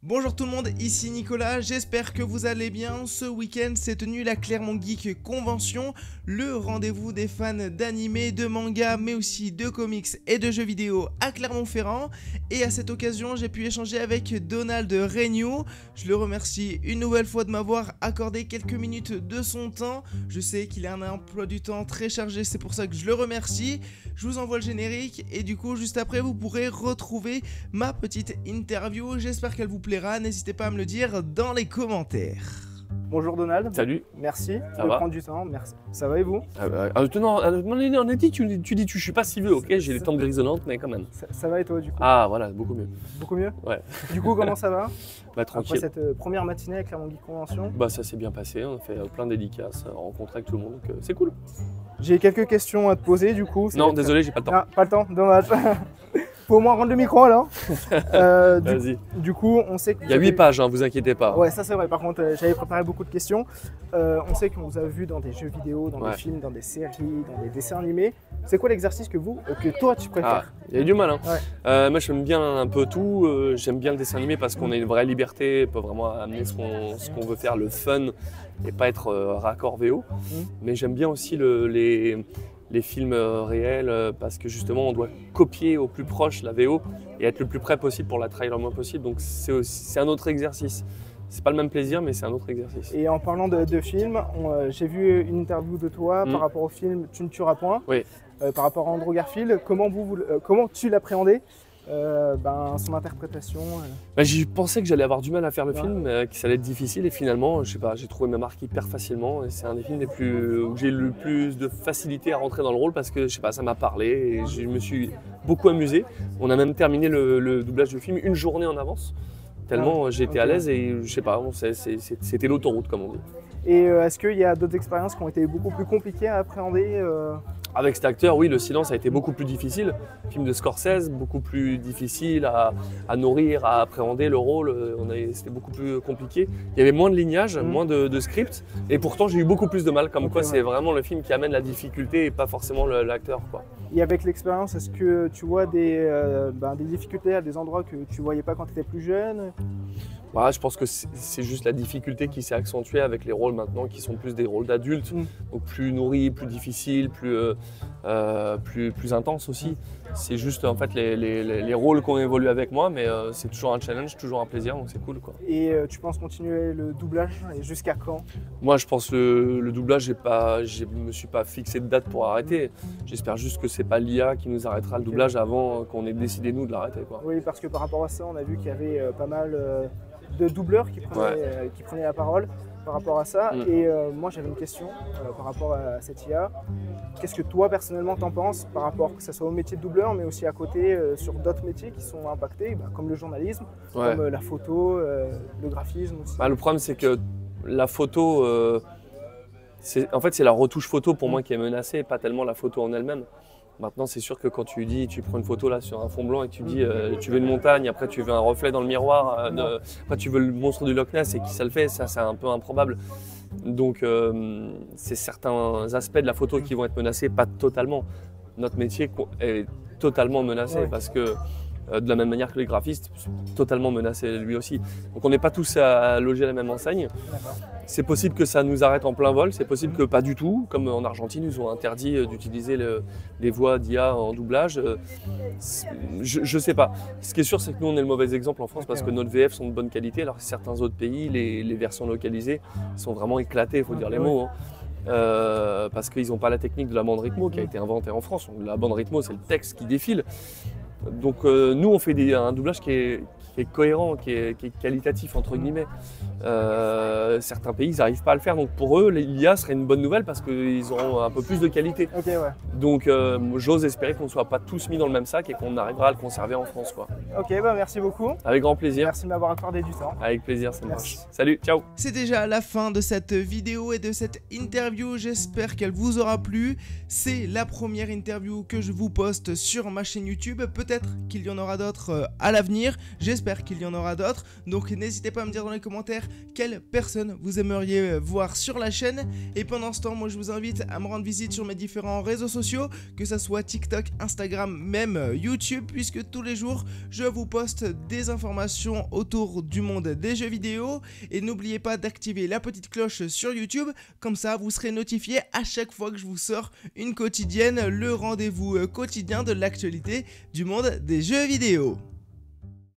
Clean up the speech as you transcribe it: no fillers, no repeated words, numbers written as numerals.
Bonjour tout le monde, ici Nicolas, j'espère que vous allez bien. Ce week-end s'est tenue la Clermont Geek Convention, le rendez-vous des fans d'anime, de manga, mais aussi de comics et de jeux vidéo à Clermont-Ferrand. Et à cette occasion, j'ai pu échanger avec Donald Renew. Je le remercie une nouvelle fois de m'avoir accordé quelques minutes de son temps. Je sais qu'il a un emploi du temps très chargé, c'est pour ça que je le remercie. Je vous envoie le générique et du coup, juste après, vous pourrez retrouver ma petite interview. J'espère qu'elle vous plaira. N'hésitez pas à me le dire dans les commentaires. Bonjour Donald. Salut. Merci Ça de va prendre du temps. Merci. Ça va et vous? On a dit, tu dis, je suis pas si vieux, ok, j'ai les tempes grisonnantes, mais quand même. Ça va et toi du coup? Ah voilà, beaucoup mieux. Beaucoup mieux? Ouais. Du coup, comment ça va? Bah tranquille. Après cette première matinée avec la Clermont Geek Convention? Bah ça s'est bien passé, on a fait plein de dédicaces, rencontré avec tout le monde, donc c'est cool. J'ai quelques questions à te poser du coup. Non, désolé, j'ai pas le temps. Ah, pas le temps, dommage. Faut au moins rendre le micro alors. Vas-y. Du coup, on sait que Il y a 8 pages, hein, vous inquiétez pas. Ouais, ça c'est vrai. Par contre, j'avais préparé beaucoup de questions. On sait qu'on vous a vu dans des jeux vidéo, dans des films, dans des séries, dans des dessins animés. C'est quoi l'exercice que toi tu préfères? Il y a du mal. Hein. Ouais. Moi, j'aime bien un peu tout. J'aime bien le dessin animé parce qu'on a une vraie liberté, on peut vraiment amener ce qu'on veut faire, le fun, et pas être raccord VO. Mais j'aime bien aussi les films réels parce que justement on doit copier au plus proche la VO et être le plus près possible pour la trahir le moins possible, donc c'est un autre exercice. C'est pas le même plaisir mais c'est un autre exercice. Et en parlant de films, j'ai vu une interview de toi par rapport au film Tu ne tueras point, oui. Par rapport à Andrew Garfield, comment tu l'appréhendais? Son interprétation. J'ai pensé que j'allais avoir du mal à faire le film, que ça allait être difficile et finalement, je sais pas, j'ai trouvé ma marque hyper facilement et c'est un des films où j'ai eu le plus de facilité à rentrer dans le rôle parce que je sais pas, ça m'a parlé et je me suis beaucoup amusé. On a même terminé le doublage du film une journée en avance, tellement j'étais à l'aise et je sais pas, c'était l'autoroute comme on dit. Et est-ce qu'il y a d'autres expériences qui ont été beaucoup plus compliquées à appréhender Avec cet acteur, oui, le silence a été beaucoup plus difficile. Film de Scorsese, beaucoup plus difficile à nourrir, à appréhender le rôle. C'était beaucoup plus compliqué. Il y avait moins de lignage, moins de script. Et pourtant, j'ai eu beaucoup plus de mal. Comme quoi, c'est vraiment le film qui amène la difficulté et pas forcément l'acteur, quoi. Et avec l'expérience, est-ce que tu vois des difficultés à des endroits que tu ne voyais pas quand tu étais plus jeune? Voilà, je pense que c'est juste la difficulté qui s'est accentuée avec les rôles maintenant qui sont plus des rôles d'adultes, donc plus nourris, plus difficiles, plus intenses aussi. C'est juste en fait les rôles qui ont évolué avec moi, mais c'est toujours un challenge, toujours un plaisir, donc c'est cool, quoi. Et tu penses continuer le doublage et jusqu'à quand? Moi je pense que le doublage, je me suis pas fixé de date pour arrêter. J'espère juste que c'est pas l'IA qui nous arrêtera le doublage avant qu'on ait décidé nous de l'arrêter, quoi. Oui, parce que par rapport à ça, on a vu qu'il y avait pas mal de doubleurs qui prenaient la parole par rapport à ça. Et moi j'avais une question par rapport à cette IA. Qu'est-ce que toi personnellement t'en penses par rapport que ce soit au métier de doubleur mais aussi à côté sur d'autres métiers qui sont impactés, comme le journalisme, comme la photo, le graphisme aussi. Le problème c'est que la photo, c'est la retouche photo pour moi qui est menacée, pas tellement la photo en elle-même. Maintenant, c'est sûr que quand tu prends une photo là sur un fond blanc et que tu dis tu veux une montagne, après tu veux un reflet dans le miroir, après tu veux le monstre du Loch Ness et qui ça le fait, ça c'est un peu improbable. Donc c'est certains aspects de la photo qui vont être menacés, pas totalement. Notre métier est totalement menacé parce que de la même manière que les graphistes, totalement menacé lui aussi. Donc on n'est pas tous à loger à la même enseigne. C'est possible que ça nous arrête en plein vol, c'est possible que pas du tout. Comme en Argentine, ils ont interdit d'utiliser les voix d'IA en doublage. Je sais pas. Ce qui est sûr, c'est que nous, on est le mauvais exemple en France parce que nos VF sont de bonne qualité, alors que certains autres pays, les versions localisées sont vraiment éclatées, il faut dire les mots. Parce qu'ils n'ont pas la technique de la bande rythmo qui a été inventée en France. La bande rythmo, c'est le texte qui défile. Donc nous, on fait un doublage qui est cohérent, qui est qualitatif, entre guillemets. Certains pays, ils n'arrivent pas à le faire. Donc pour eux, l'IA serait une bonne nouvelle parce qu'ils auront un peu plus de qualité. Donc j'ose espérer qu'on ne soit pas tous mis dans le même sac et qu'on arrivera à le conserver en France, quoi. Ok, merci beaucoup. Avec grand plaisir. Merci de m'avoir accordé du temps. Avec plaisir, ça marche. Salut, ciao. C'est déjà la fin de cette vidéo et de cette interview. J'espère qu'elle vous aura plu. C'est la première interview que je vous poste sur ma chaîne YouTube. Peut-être qu'il y en aura d'autres à l'avenir. J'espère j'espère qu'il y en aura d'autres. Donc n'hésitez pas à me dire dans les commentaires quelle personne vous aimeriez voir sur la chaîne. Et pendant ce temps, moi je vous invite à me rendre visite sur mes différents réseaux sociaux, que ça soit TikTok, Instagram, même YouTube, puisque tous les jours je vous poste des informations autour du monde des jeux vidéo. Et n'oubliez pas d'activer la petite cloche sur YouTube, comme ça vous serez notifié à chaque fois que je vous sors une quotidienne, le rendez-vous quotidien de l'actualité du monde des jeux vidéo.